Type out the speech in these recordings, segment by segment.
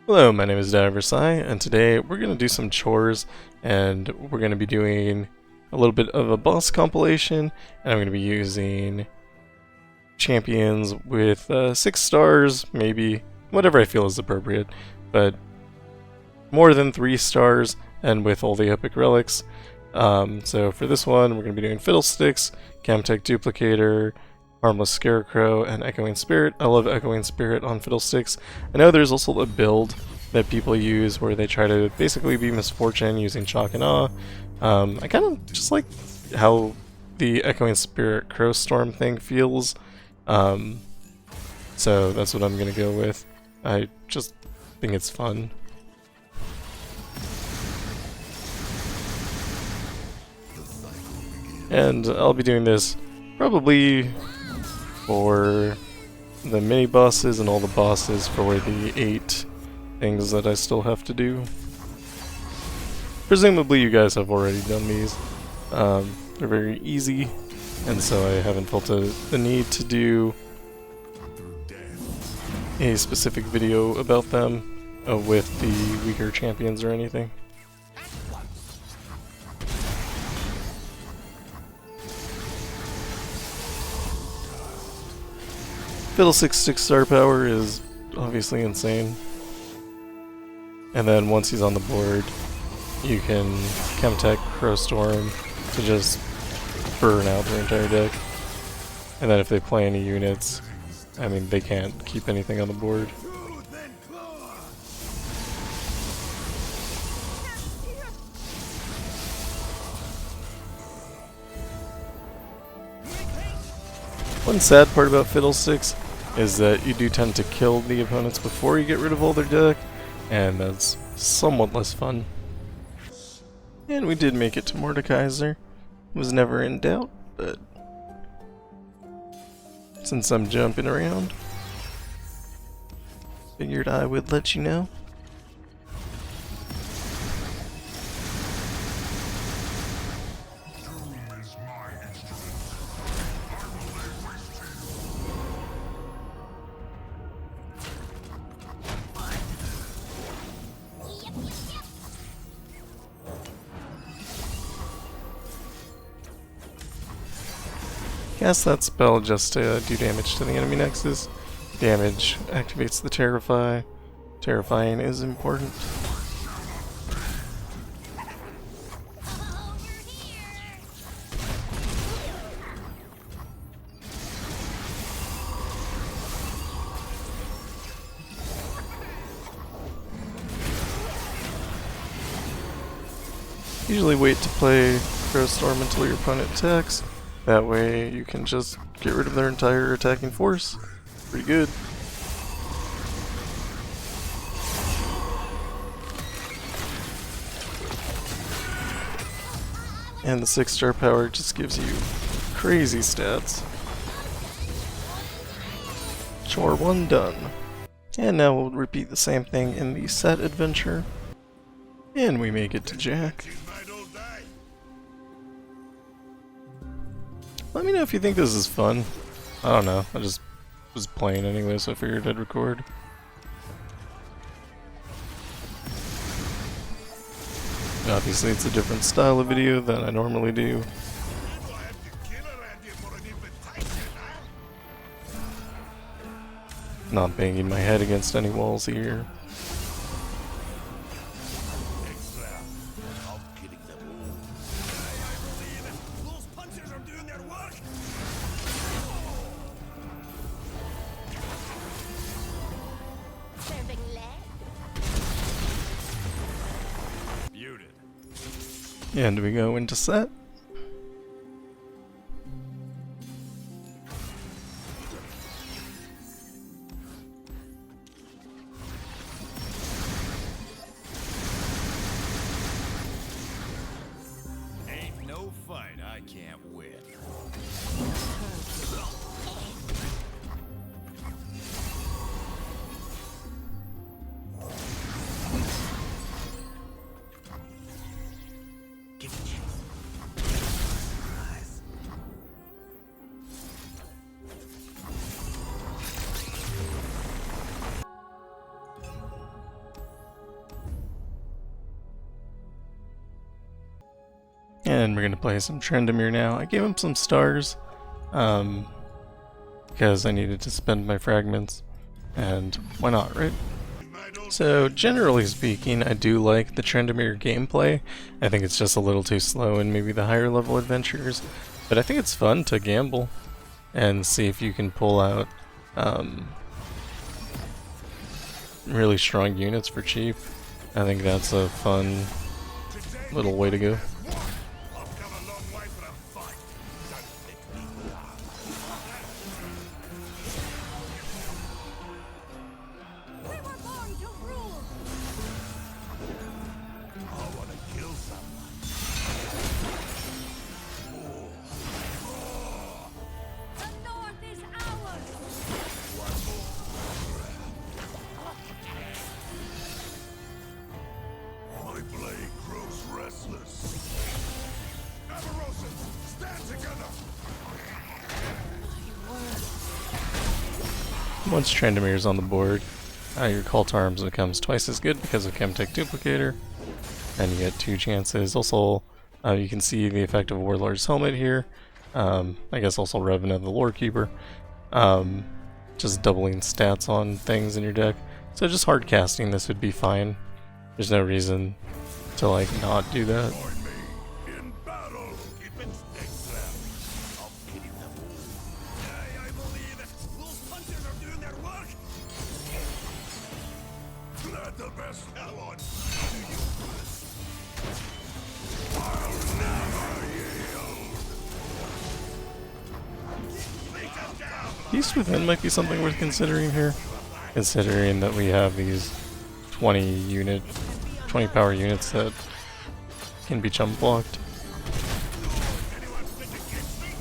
Hello, my name is Diversai, and today we're going to do some chores, and we're going to be doing a little bit of a boss compilation, and I'm going to be using champions with 6 stars, maybe, whatever I feel is appropriate, but more than 3 stars, and with all the epic relics. So for this one, we're going to be doing Fiddlesticks, Camtech Duplicator, Harmless Scarecrow, and Echoing Spirit. I love Echoing Spirit on Fiddlesticks. I know there's also a build that people use where they try to basically be Misfortune using Shock and Awe. I kind of just like how the Echoing Spirit Crow Storm thing feels. So that's what I'm going to go with. I just think it's fun. And I'll be doing this probably for the mini bosses and all the bosses for the 8 things that I still have to do. Presumably you guys have already done these. They're very easy, and so I haven't felt the need to do a specific video about them with the weaker champions or anything. Fiddlesticks' 6-star power is obviously insane. And then once he's on the board, you can Chemtech Crowstorm to just burn out their entire deck. And then if they play any units, I mean, they can't keep anything on the board. One sad part about Fiddlesticks is that you do tend to kill the opponents before you get rid of all their deck, and that's somewhat less fun. And we did make it to Mordekaiser. Was never in doubt, but since I'm jumping around, figured I would let you know. Cast that spell just to do damage to the enemy Nexus. Damage activates the Terrify. Terrifying is important. Usually wait to play Crowstorm until your opponent attacks. That way you can just get rid of their entire attacking force. Pretty good. And the 6-star power just gives you crazy stats. Chore 1 done. And now we'll repeat the same thing in the Sett adventure. And we make it to Jack. Let me know if you think this is fun. I don't know, I just was playing anyway, so I figured I'd record. Obviously it's a different style of video than I normally do. Not banging my head against any walls here. And we go into Sett. Ain't no fight I can't win. And we're going to play some Tryndamere now. I gave him some stars because I needed to spend my fragments, and why not, right? So generally speaking, I do like the Tryndamere gameplay. I think it's just a little too slow in maybe the higher level adventures, but I think it's fun to gamble and see if you can pull out really strong units for cheap. I think that's a fun little way to go. Once Tryndamere's on the board, your call to arms becomes twice as good because of Chemtech Duplicator, and you get 2 chances. Also, you can see the effect of Warlord's Helmet here. I guess also Revenant the Lore Keeper. Just doubling stats on things in your deck. So just hard casting this would be fine. There's no reason to like not do that. Beast Within might be something worth considering here, considering that we have these 20 power units that can be chump blocked.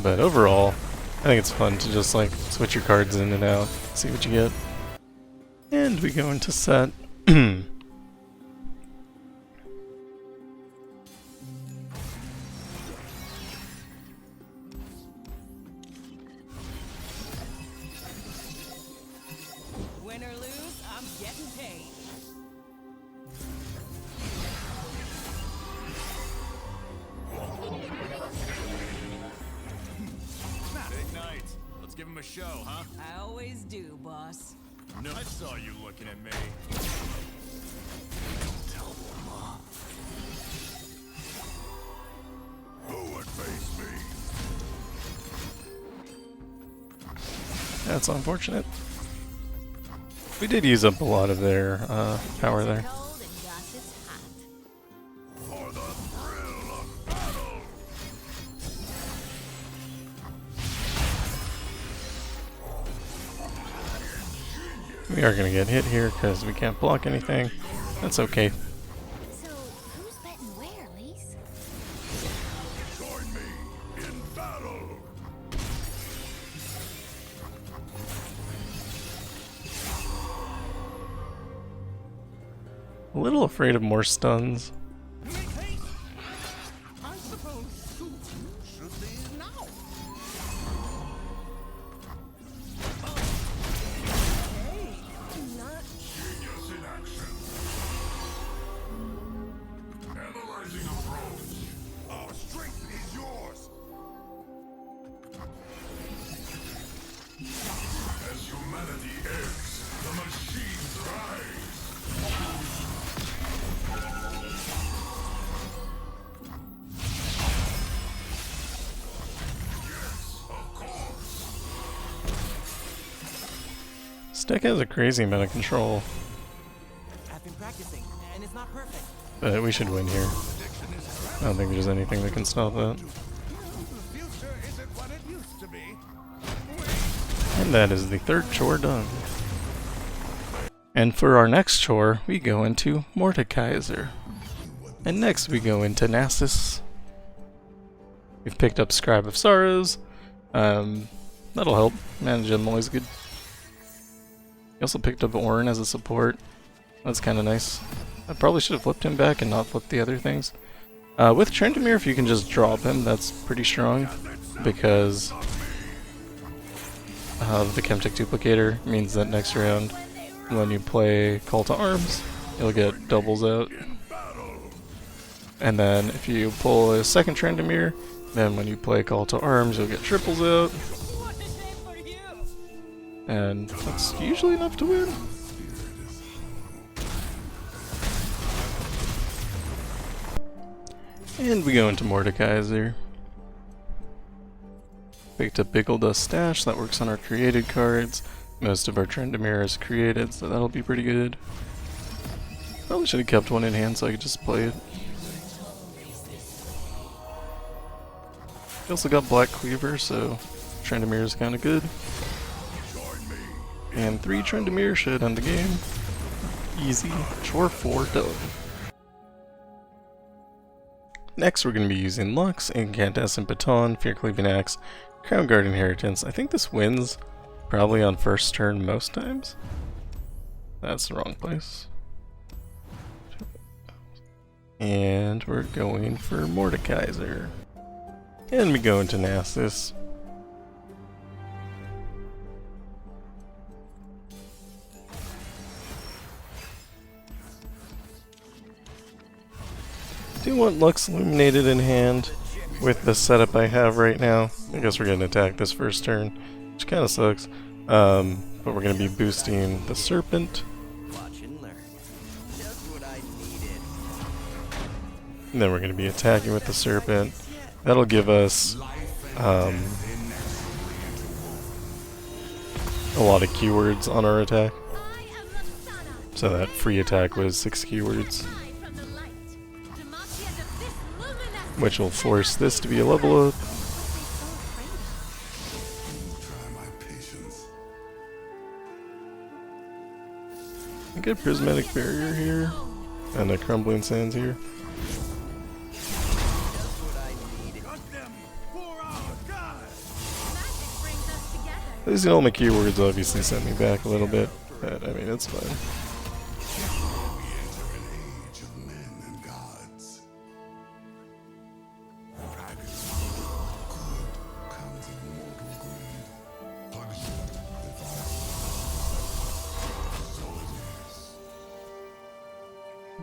But overall, I think it's fun to just like switch your cards in and out, see what you get. And we go into Sett. Win or lose, I'm getting paid. Big night. Let's give him a show, huh? I always do, boss. No, I saw you looking at me. Tell them, who would face me? That's unfortunate. We did use up a lot of their power there. Cold and gossip's hot. For the thrill of battle. We are going to get hit here because we can't block anything. That's okay. So, who's betting where, Lise? Join me in battle. A little afraid of more stuns. I suppose Sue should leave now. Genius in action. Analyzing approach. Our strength is yours. As humanity ebbs, the machines rise. This deck has a crazy amount of control, I've been practicing, and it's not perfect. but we should win here. I don't think there's anything that can stop that. The future isn't what it used to be. And that is the 3rd chore done. And for our next chore, we go into Mordekaiser. And next we go into Nasus. We've picked up Scribe of Sorrows. That'll help. Manage them always good. We also picked up Ornn as a support. That's kind of nice. I probably should have flipped him back and not flipped the other things. With Tryndamere, if you can just drop him, that's pretty strong. Because the Chemtech Duplicator means that next round, when you play Call to Arms, you'll get doubles out. And then if you pull a second Tryndamere, then when you play Call to Arms, you'll get triples out. What a shame for you! And that's usually enough to win. And we go into Mordekaiser. Picked up Big Ol' Dust Stash, that works on our created cards. Most of our Tryndamere is created, so that'll be pretty good. Probably should have kept one in hand so I could just play it. We also got Black Cleaver, so Tryndamere is kind of good. And 3 Tryndamere should end the game. Easy. Chore 4 done. Next we're going to be using Lux, Incandescent Baton, Fear Cleaving Axe, Crown Guard Inheritance. I think this wins probably on first turn most times. That's the wrong place. And we're going for Mordekaiser. And we go into Nasus. Do want Lux Illuminated in hand with the setup I have right now. I guess we're going to attack this first turn, which kind of sucks. But we're going to be boosting the Serpent. Watch and learn. Just what I needed. And then we're going to be attacking with the Serpent. That'll give us a lot of keywords on our attack. So that free attack was 6 keywords, which will force this to be a level up. I get Prismatic Barrier here, and a Crumbling Sands here. Losing all my keywords obviously sent me back a little bit, but I mean, it's fine.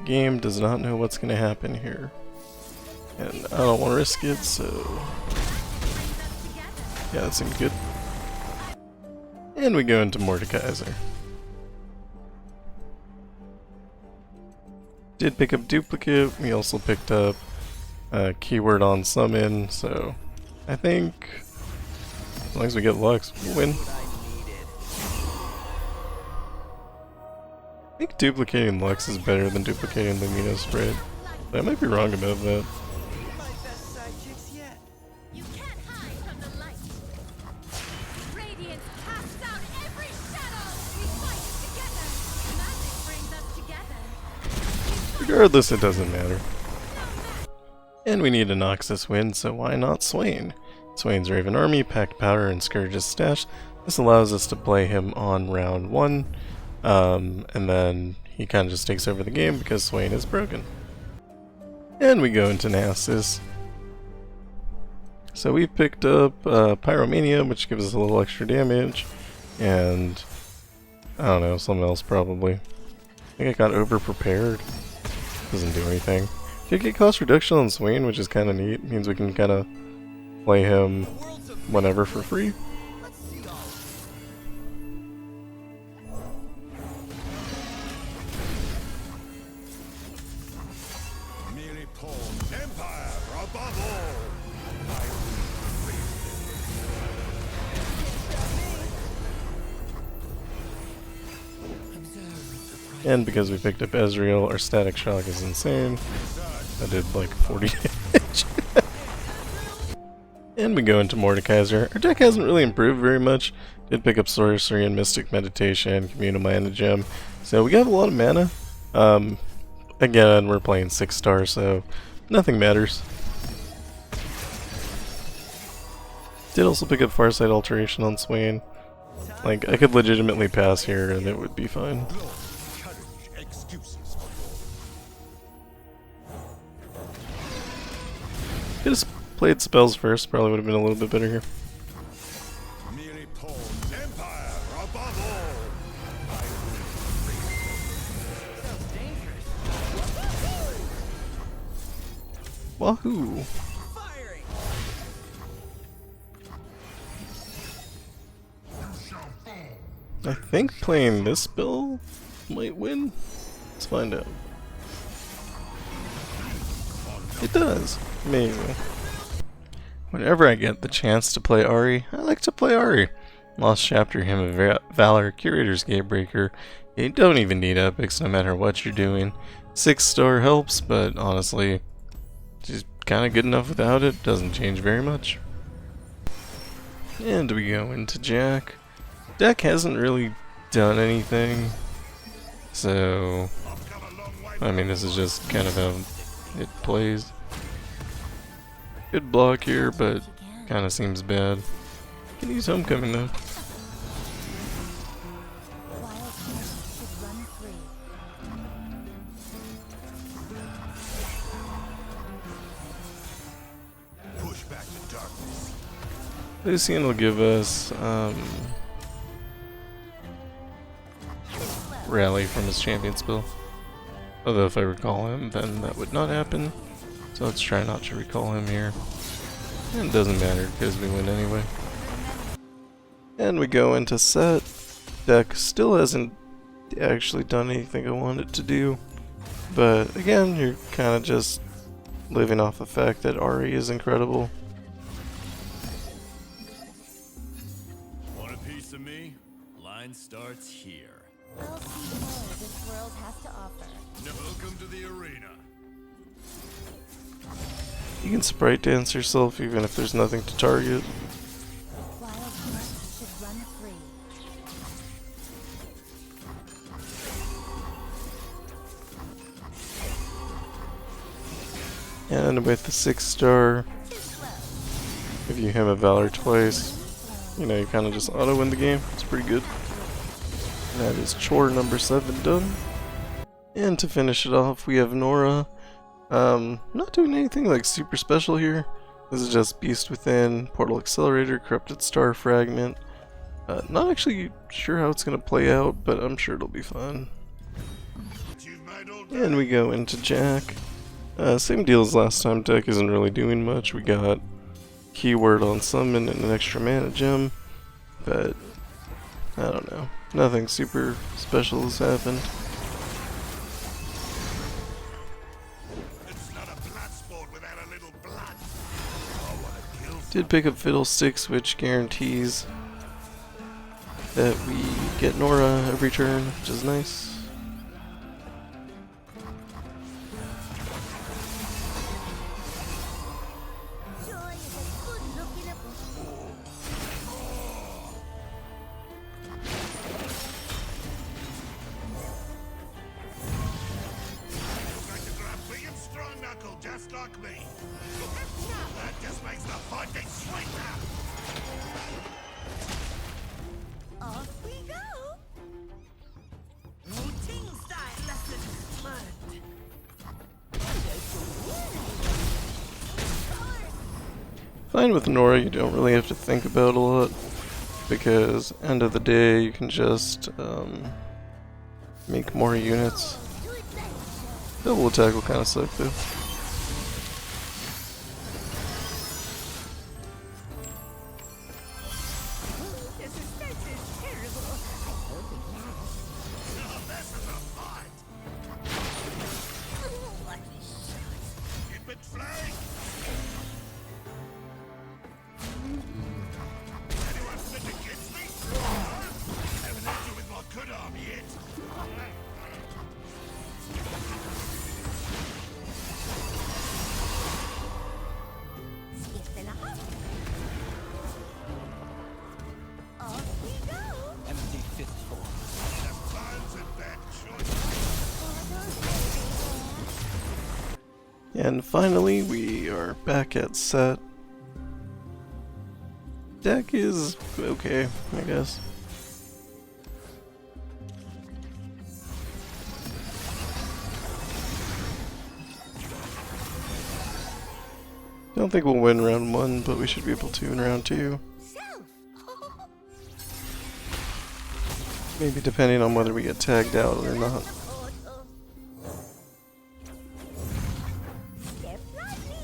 Game does not know what's going to happen here, and I don't want to risk it, so yeah, that seems good. And we go into Morderkaiser. Did pick up Duplicate, we also picked up Keyword on Summon, so I think as long as we get Lux, we'll win. I think duplicating Lux is better than duplicating the Amino Spread, but I might be wrong about that. My best sidekicks yet. You can't hide from the light. Radiance casts out every shadow. We fight together. Magic brings us together. Regardless, it doesn't matter. And we need a Noxus win, so why not Swain? Swain's Raven Army, Packed Powder, and Scourge's Stash. This allows us to play him on round 1, and then he kind of just takes over the game because Swain is broken. And we go into Nasus. So we've picked up Pyromania, which gives us a little extra damage, and I don't know, something else probably. I think I got over-prepared. Doesn't do anything. Could get cost reduction on Swain, which is kind of neat. Means we can kind of play him whenever for free. Merely pawns, empire above all. And because we picked up Ezreal, our Static Shock is insane. I did like 40 damage. And we go into Mordekaiser. Our deck hasn't really improved very much. Did pick up Sorcery and Mystic Meditation, Communal Mana Gem. So we got a lot of mana. Again, we're playing 6-star, so nothing matters. Did also pick up Farsight Alteration on Swain. Like, I could legitimately pass here and it would be fine. Could have played spells first, probably would have been a little bit better here. Merely pawns, empire above all. Wahoo! Firing. I think playing this build might win. Let's find out. It does. Maybe. Whenever I get the chance to play Ahri, I like to play Ahri. Lost Chapter, Hymn of Valor, Curator's Gatebreaker. You don't even need epics no matter what you're doing. 6-star helps, but honestly, just kind of good enough without it. Doesn't change very much. And we go into Jack. Deck hasn't really done anything, so I mean this is just kind of how it plays. Good block here, but kind of seems bad. Can use Homecoming though. Push back the darkness. Lucian will give us Rally from his champion spell. Although if I recall him, then that would not happen. So let's try not to recall him here. And it doesn't matter because we win anyway. And we go into Sett. Deck still hasn't actually done anything I wanted to do. But again, you're kind of just living off the fact that Ahri is incredible. Want a piece of me? Line starts here. I'll see more this world has to offer. Welcome to the arena. You can sprite dance yourself even if there's nothing to target. Wild hearts should run free. And with the 6-star, if you have a Valor twice, you know, you kind of just auto-win the game. It's pretty good. And that is chore number 7 done. And to finish it off, we have Norra. Not doing anything like super special here. This is just Beast Within, Portal Accelerator, Corrupted Star Fragment. Not actually sure how it's going to play out, but I'm sure it'll be fun. And we go into Jack. Same deal as last time, deck isn't really doing much. We got Keyword on Summon and an extra mana gem, but I don't know. Nothing super special has happened. It's not a blood sport without a little blood. I want to kill. Did pick up Fiddlesticks, which guarantees that we get Norra every turn, which is nice. Joy is a good looking up. You're going to grab big and strong knuckle just like me. That just makes the fight get sweeter. Off we go. Routine style lesson learned. Fine with Norra, you don't really have to think about a lot, because end of the day you can just make more units. Double attack will kind of suck though. This is terrible. Now this is a fight. Keep it flying. Anyone fit against me? Haven't had you with my good arm yet. Skip and a hop. Off we go. Empty fistful. Plans and bad choices. And finally, we are back at Sett. Deck is okay, I guess. Don't think we'll win round 1, but we should be able to in round 2. Maybe depending on whether we get tagged out or not. Step lightly.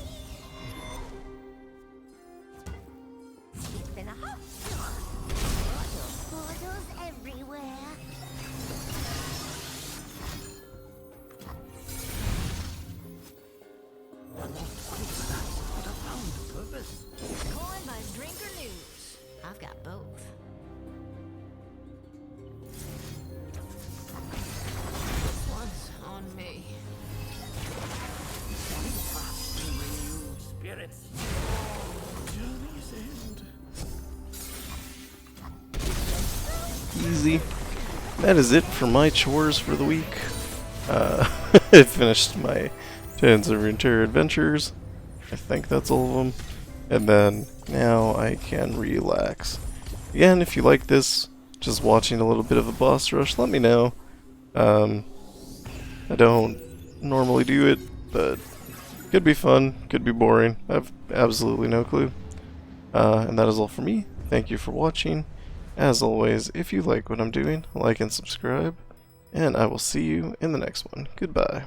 easy. That is it for my chores for the week. I finished my Titans of Runeterra adventures. I think that's all of them. And then now I can relax. Again, if you like this, just watching a little bit of a boss rush, let me know. I don't normally do it, but could be fun, could be boring. I have absolutely no clue. And that is all for me. Thank you for watching. As always, if you like what I'm doing, like and subscribe. And I will see you in the next one. Goodbye.